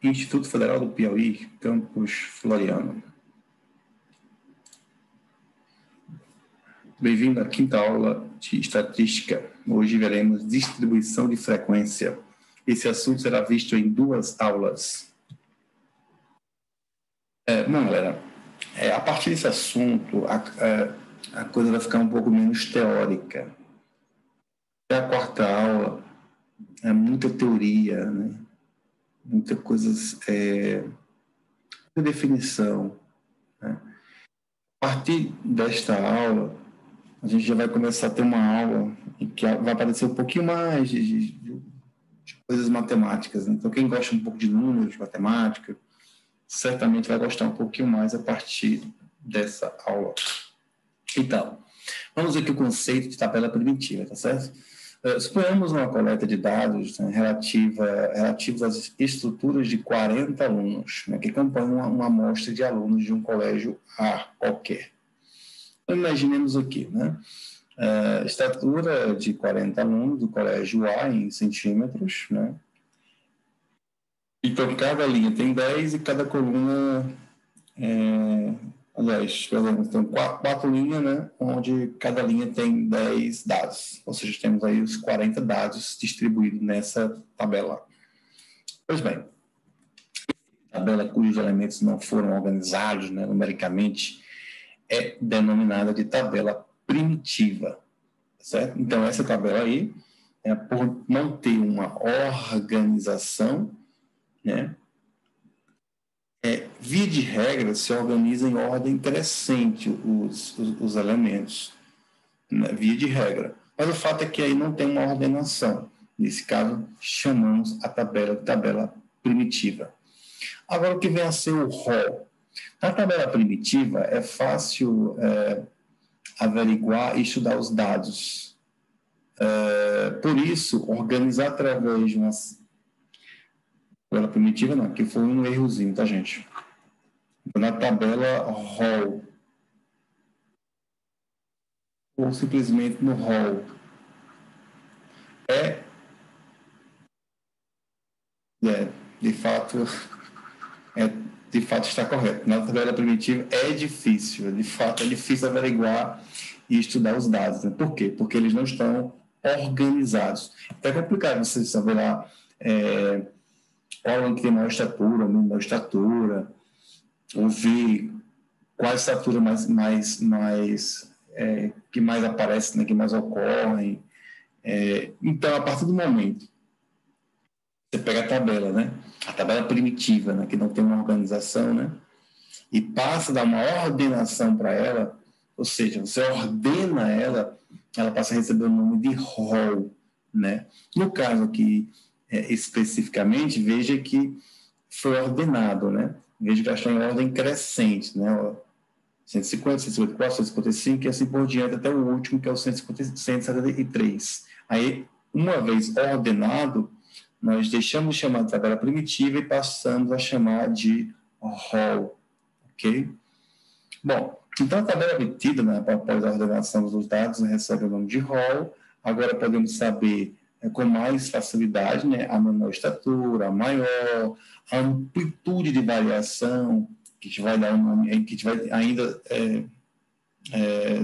Instituto Federal do Piauí, Campus Floriano. Bem-vindo à quinta aula de estatística. Hoje veremos distribuição de frequência. Esse assunto será visto em 2 aulas. Bom, galera, a partir desse assunto, a coisa vai ficar um pouco menos teórica. A quarta aula é muita teoria, né? Muita coisas, muita definição, né? A partir desta aula, a gente já vai começar a ter uma aula em que vai aparecer um pouquinho mais de coisas matemáticas, né? Então, quem gosta um pouco de números, de matemática, certamente vai gostar um pouquinho mais a partir dessa aula. Então, vamos ver aqui o conceito de tabela primitiva, tá certo? Suponhamos uma coleta de dados, né, relativos às estruturas de 40 alunos, né, que compõem uma amostra de alunos de um colégio A qualquer. Então, imaginemos aqui, né, estatura de 40 alunos do colégio A em centímetros, né? Então, cada linha tem 10 e cada coluna, aliás, tem 4 linhas, né, onde cada linha tem 10 dados. Ou seja, temos aí os 40 dados distribuídos nessa tabela. Pois bem, tabela cujos elementos não foram organizados, né, numericamente, é denominada de tabela primitiva, certo? Então, essa tabela aí, por não ter uma organização, né, via de regra, se organiza em ordem crescente os elementos, né, via de regra. Mas o fato é que aí não tem uma ordenação. Nesse caso, chamamos a tabela de tabela primitiva. Agora, o que vem a ser o rol? Na tabela primitiva, é fácil averiguar e estudar os dados. Por isso, organizar através de uma tabela primitiva, não, que foi um errozinho, tá, gente? Na tabela rol, ou simplesmente no rol, de fato está correto. Na tabela primitiva é difícil, de fato é difícil averiguar e estudar os dados. Né? Por quê? Porque eles não estão organizados. É complicado você saber lá qual que tem maior estatura, menor estatura, ou ver quais estaturas que mais aparecem, né, que mais ocorrem. Então, a partir do momento você pega a tabela, né? A tabela primitiva, né? Que não tem uma organização, né? E passa a dar uma ordenação para ela, ou seja, você ordena ela, ela passa a receber o nome de rol, né? No caso aqui, especificamente, veja que foi ordenado, né? Veja que ela está em ordem crescente, né? 150, 154, 155 e assim por diante, até o último, que é o 173. Aí, uma vez ordenado, nós deixamos de chamar de tabela primitiva e passamos a chamar de rol, ok? Bom, então a tabela obtida, né, após a ordenação dos dados, recebe o nome de rol. Agora podemos saber com mais facilidade, né, a menor estatura, a maior, a amplitude de variação, que a gente vai dar um nome, que a gente vai ainda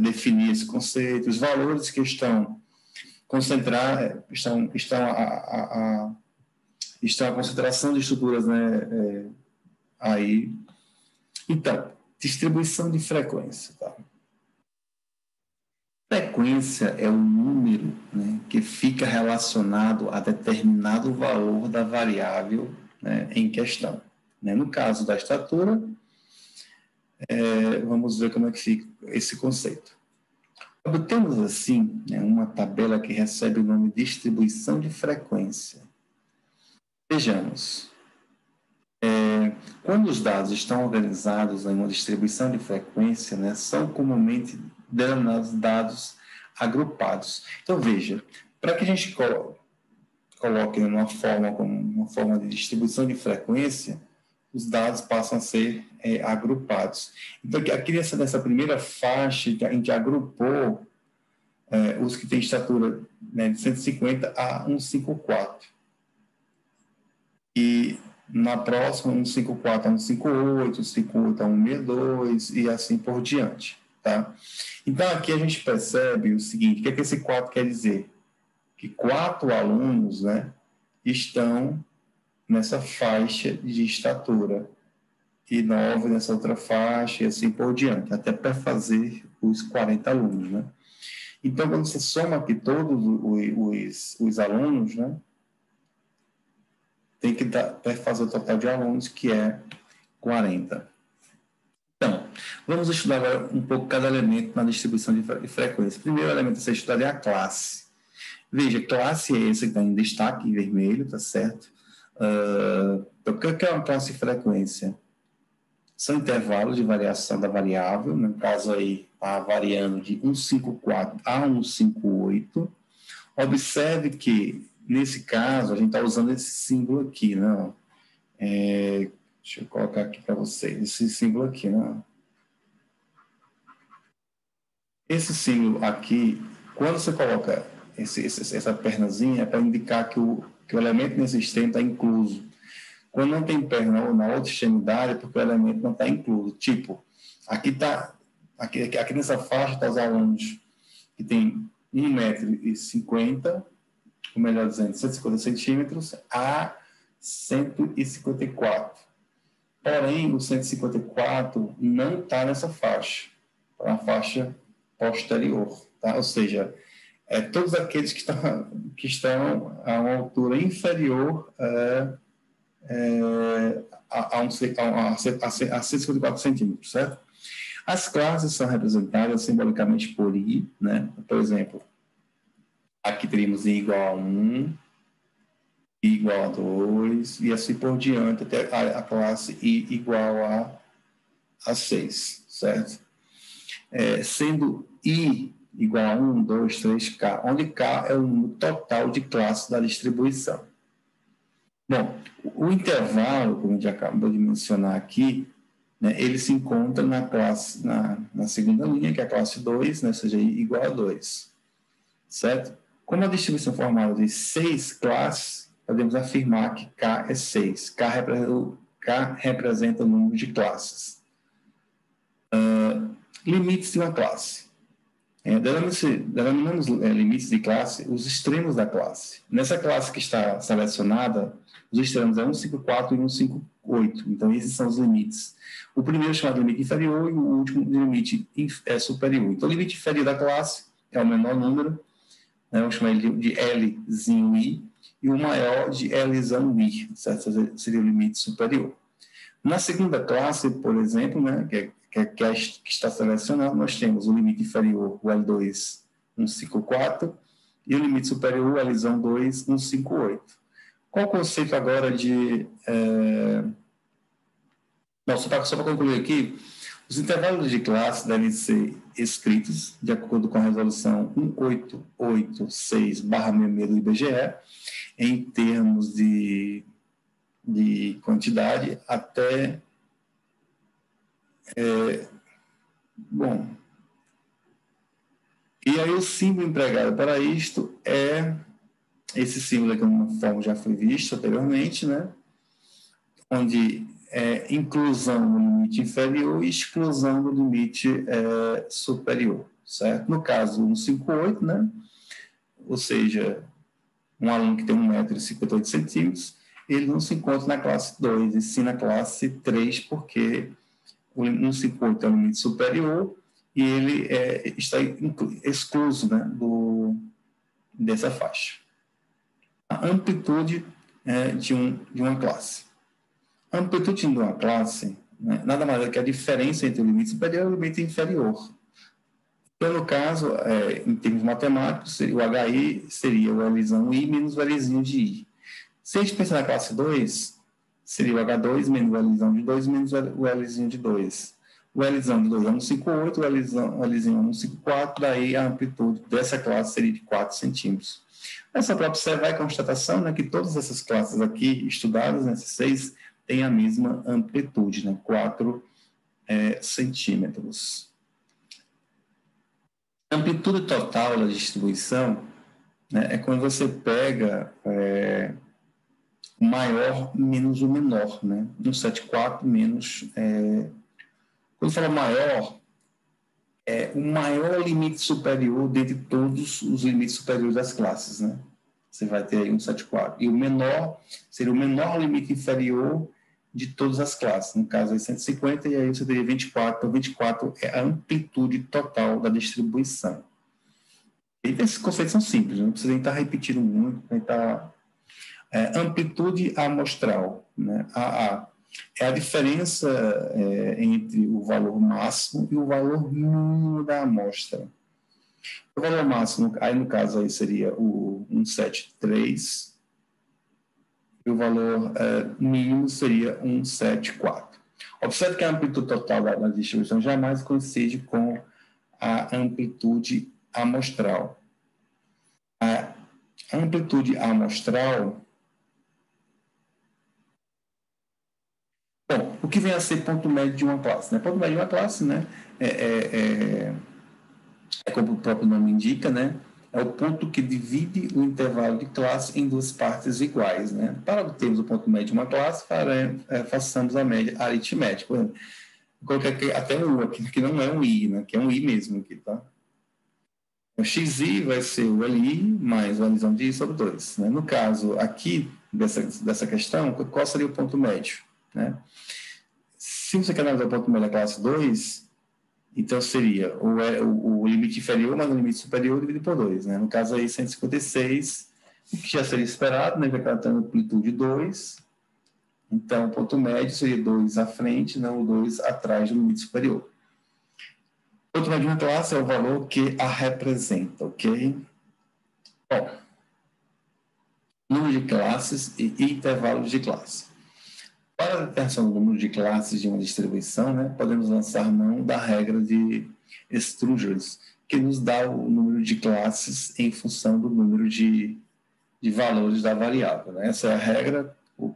definir esse conceito, os valores que estão a concentração de estruturas, né, aí. Então, distribuição de frequência. Tá? Frequência é o número, né, que fica relacionado a determinado valor da variável, né, em questão. Né? No caso da estatura, vamos ver como é que fica esse conceito. Obtemos, assim, né, uma tabela que recebe o nome de distribuição de frequência. Vejamos. Quando os dados estão organizados em uma distribuição de frequência, né, são comumente denominados dados agrupados. Então, veja, para que a gente coloque uma forma de distribuição de frequência, os dados passam a ser agrupados. Então, aqui nessa primeira faixa, a gente agrupou os que têm estatura, né, de 150 a 154. E na próxima, 154 a 158, 158 a 162 e assim por diante, tá? Então, aqui a gente percebe o seguinte, o que é que esse 4 quer dizer? Que 4 alunos, né, estão nessa faixa de estatura e 9 nessa outra faixa e assim por diante, até para fazer os 40 alunos, né? Então, quando você soma aqui todos os alunos, né, tem que fazer o total de alunos, que é 40. Então, vamos estudar agora um pouco cada elemento na distribuição de frequência. O primeiro elemento a ser estudado é a classe. Veja, classe é essa que está em destaque, em vermelho, tá certo? Então, o que é uma classe de frequência? São intervalos de variação da variável, no caso aí, está variando de 154 a 158. Observe que, nesse caso, a gente está usando esse símbolo aqui, né? Deixa eu colocar aqui para vocês, esse símbolo aqui, né? Esse símbolo aqui, quando você coloca essa pernazinha, é para indicar que o elemento nesse extremo está incluso. Quando não tem perna na outra extremidade, é porque o elemento não está incluso. Tipo, aqui nessa faixa está os alunos que tem 1,50 m, ou melhor dizendo, 150 centímetros, a 154. Porém, o 154 não está nessa faixa, está na faixa posterior, tá? Ou seja, todos aqueles que estão a uma altura inferior a 154 centímetros, certo? As classes são representadas simbolicamente por I, né? Por exemplo, aqui teríamos I igual a 1, I igual a 2, e assim por diante, até a classe I igual a 6, certo? Sendo I igual a 1, 2, 3, K, onde K é o número total de classes da distribuição. Bom, o intervalo, como a gente acabou de mencionar aqui, né, ele se encontra na classe, na segunda linha, que é a classe 2, né, ou seja, I igual a 2, certo? Como a distribuição formada de 6 classes, podemos afirmar que K é 6. K representa o número de classes. Limites de uma classe. Denominamos limites de classe os extremos da classe. Nessa classe que está selecionada, os extremos é 154 e 158. Então, esses são os limites. O primeiro é chamado limite inferior e o último limite superior. Então, o limite inferior da classe é o menor número, né? Vamos chamar ele de Lzinho I, e o maior de Lzão I, certo? Seria o limite superior. Na segunda classe, por exemplo, né, que está selecionado, nós temos o limite inferior, o L2, 154, e o limite superior, o Lzão 2, 158. Qual o conceito agora de... Só para concluir aqui, os intervalos de classe devem ser escritos de acordo com a resolução 1886/66 do IBGE, em termos de quantidade até... Bom, e aí o símbolo empregado para isto é esse símbolo aqui, uma forma já foi visto anteriormente, né? Onde é inclusão no limite inferior e exclusão no limite superior, certo? No caso, 158, né? Ou seja, um aluno que tem 1,58 m, ele não se encontra na classe 2, e sim na classe 3, porque o 158 é o limite superior e ele está excluso, né, dessa faixa. A amplitude de uma classe. A amplitude de uma classe, né, nada mais é que a diferença entre o limite superior e o limite inferior. Então, no caso, em termos matemáticos, o HI seria o Lzão I menos o Lzinho de I. Se a gente pensar na classe 2, seria o H2 menos o Lzão de 2 menos o Lzinho de 2. O Lzão de 2 é 158, o Lzinho é 154, daí a amplitude dessa classe seria de 4 centímetros. É só para observar a constatação, né, que todas essas classes aqui estudadas, essas 6, têm a mesma amplitude, né, 4 centímetros. A amplitude total da distribuição, né, é quando você pega maior menos o menor, né? 174 menos... quando fala maior, é o maior limite superior dentre todos os limites superiores das classes, né? Você vai ter aí 174. E o menor seria o menor limite inferior de todas as classes. No caso, aí 150, e aí você teria 24. Então, 24 é a amplitude total da distribuição. E esses conceitos são simples, não precisa nem estar repetindo muito, nem estar... amplitude amostral, né? AA. É a diferença entre o valor máximo e o valor mínimo da amostra. O valor máximo, aí no caso aí seria o 173, e o valor mínimo seria 174. Observe que a amplitude total da distribuição jamais coincide com a amplitude amostral. A amplitude amostral... Bom, o que vem a ser ponto médio de uma classe? Né? Ponto médio de uma classe, né, como o próprio nome indica, né, é o ponto que divide o intervalo de classe em duas partes iguais. Né? Para obtermos o ponto médio de uma classe, façamos a média aritmética. Por exemplo, vou colocar aqui até um U aqui, que não é um I, né, que é um I mesmo aqui, tá? O XI vai ser o LI mais a divisão de I sobre 2. Né? No caso aqui, dessa questão, qual seria o ponto médio? Né? Se você quer analisar o ponto médio da classe 2, então seria o limite inferior mais o limite superior dividido por 2. Né? No caso aí, 156, o que já seria esperado, né? Vai estar amplitude 2. Então, o ponto médio seria 2 à frente, não o 2 atrás do limite superior. O ponto médio de uma classe é o valor que a representa, ok? Bom, número de classes e intervalos de classe. Para a determinação do número de classes de uma distribuição, né, podemos lançar mão da regra de Strudels, que nos dá o número de classes em função do número de valores da variável. Né? Essa é a regra, o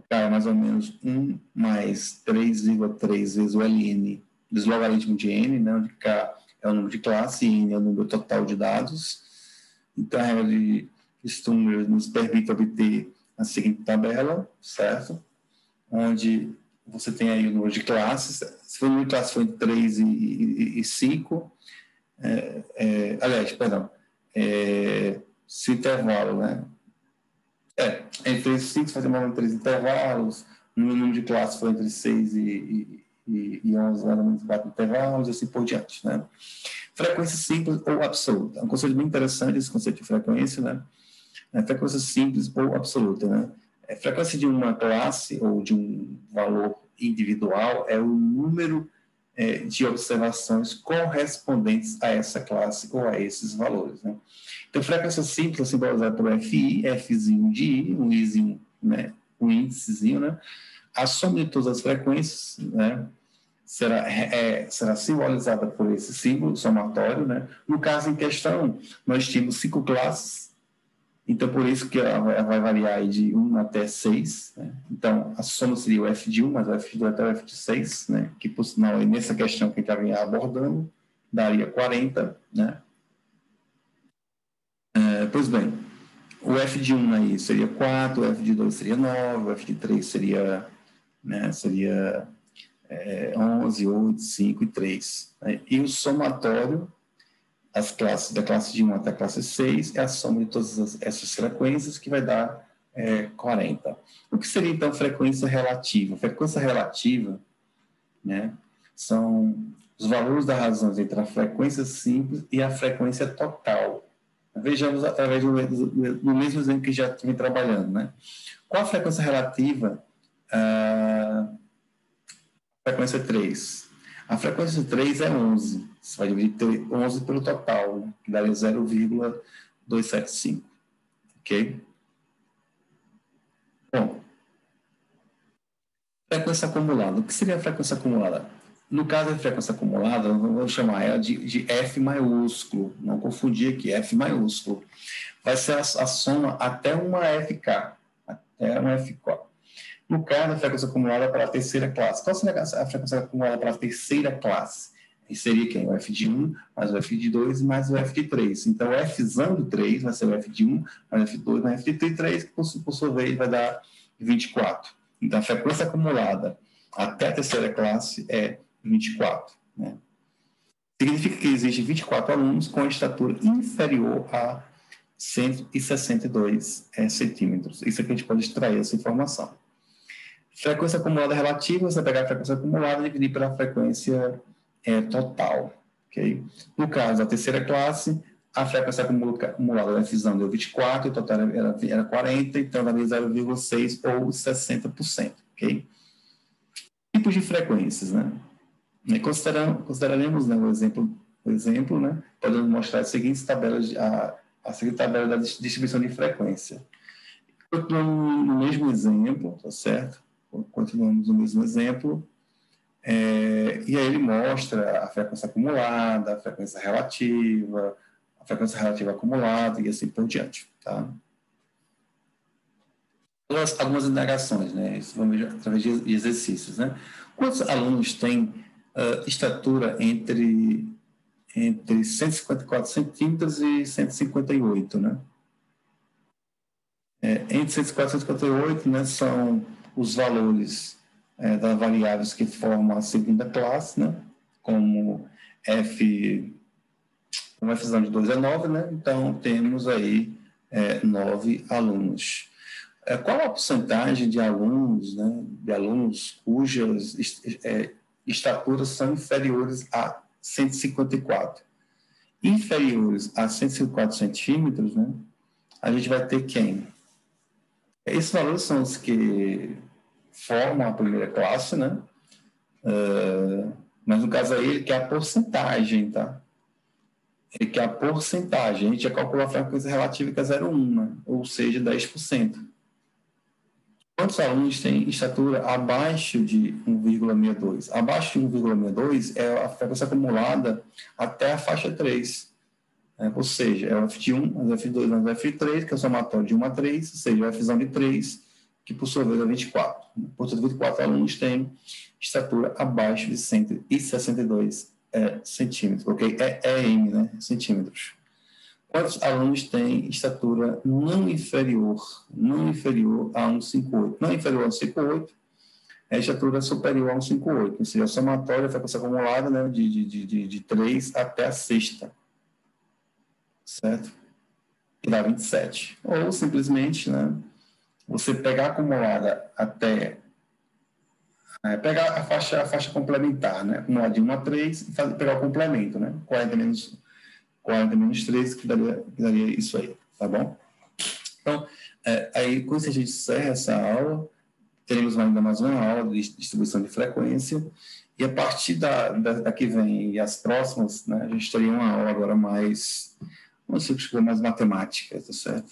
K é mais ou menos 1 mais 3,3 vezes o ln dos logaritmos de n, né, onde K é o número de classe e n é o número total de dados. Então, a regra de Strudels nos permite obter a seguinte tabela, certo? Onde você tem aí o número de classes, se o número de classes for entre 3 e 5, aliás, perdão, se o intervalo, né, entre 3 e 5, você vai ter mais ou menos 3 intervalos, o número de classes for entre 6 e 11, mais ou menos 4 intervalos, e assim por diante, né. Frequência simples ou absoluta, é um conceito bem interessante esse conceito de frequência, né, frequência simples ou absoluta, né. A frequência de uma classe ou de um valor individual é o número de observações correspondentes a essa classe ou a esses valores. Né? Então, frequência simples é simbolizada por FI, Fzinho de I, um Izinho, né? Um índicezinho, né? A soma de todas as frequências, né, será simbolizada por esse símbolo somatório. Né? No caso em questão, nós tínhamos 5 classes. Então, por isso que ela vai variar aí de 1 até 6. Né? Então, a soma seria o F de 1, mas o F de 2 até o F de 6, né? Que, por sinal, nessa questão que a gente está abordando, daria 40. Né? Pois bem, o F de 1 aí seria 4, o F de 2 seria 9, o F de 3 seria 11, 8, 5 e 3. Né? E o somatório, as classes, da classe de 1 até a classe 6, é a soma de todas essas frequências que vai dar 40. O que seria, então, frequência relativa? Frequência relativa, né, são os valores das razões entre a frequência simples e a frequência total. Vejamos através do mesmo exemplo que já vem trabalhando. Né? Qual a frequência relativa? Frequência 3. A frequência 3 é 11. Você vai dividir 11 pelo total, né? Que daria 0,275. Ok? Bom, frequência acumulada. O que seria a frequência acumulada? No caso da frequência acumulada, vamos chamar ela de F maiúsculo. Não confundir aqui, F maiúsculo. Vai ser a soma até uma FK. Até uma FK. No caso, a frequência acumulada para a terceira classe. Qual seria a frequência acumulada para a terceira classe? E seria quem? O F de 1 mais o F de 2 mais o F de 3. Então, o Fzão do 3 vai ser o F de 1 mais o F de 2 mais o F de 3, que por sua vez vai dar 24. Então, a frequência acumulada até a terceira classe é 24. Né? Significa que existem 24 alunos com a estatura inferior a 162 centímetros. Isso aqui a gente pode extrair essa informação. Frequência acumulada relativa, você pegar a frequência acumulada e dividir pela frequência total. Okay? No caso da terceira classe, a frequência acumulada da Fzão deu 24, o total era 40, então daria 0,6 ou 60%. Okay? Tipos de frequências, né? Consideraremos, né, o exemplo, né? Podemos mostrar as seguintes tabelas, a seguinte tabela da distribuição de frequência. Continuamos no mesmo exemplo, tá certo? Continuamos no mesmo exemplo. E aí ele mostra a frequência acumulada, a frequência relativa acumulada e assim por diante. Tá? Algumas indagações, né? Isso vamos ver através de exercícios. Né? Quantos alunos têm estatura entre 154 centímetros e 158, né? Entre 154 e 158, né, são os valores das variáveis que formam a segunda classe, né? Como Fzão de 2 é 9, né? Então, temos aí 9 alunos. Qual a porcentagem de alunos, né, cujas estaturas são inferiores a 154? Inferiores a 154 centímetros, né, a gente vai ter quem? Esses valores são os que formam a primeira classe, né? Mas no caso aí ele quer a porcentagem, tá? Ele quer a porcentagem. A gente já calculou a frequência relativa que é 0,1, né? Ou seja, 10%. Quantos alunos têm estatura abaixo de 1,62? Abaixo de 1,62 é a frequência acumulada até a faixa 3. Ou seja, é o F de 1 mais o F de 2 mais o F de 3, que é o somatório de 1 a 3, ou seja, o Fzão de 3, que por sua vez é 24. Portanto, 24 alunos têm estatura abaixo de 162 centímetros, ok? É M, né? Centímetros. Quantos alunos têm estatura não inferior a 1,58? Não inferior a 1,58, é a estatura superior a 1,58, ou seja, a somatória da frequência acumulada, né, de 3 até a sexta, certo? Que dá 27. Ou, simplesmente, né, você pegar a acumulada até... pegar a faixa complementar, né, acumulada de 1 a 3 e pegar o complemento, né, 40 menos 3, que daria isso aí, tá bom? Então, aí, com isso a gente encerra essa aula, teremos ainda mais uma aula de distribuição de frequência, e a partir da que vem e as próximas, né, a gente teria uma aula agora mais matemática, tá certo?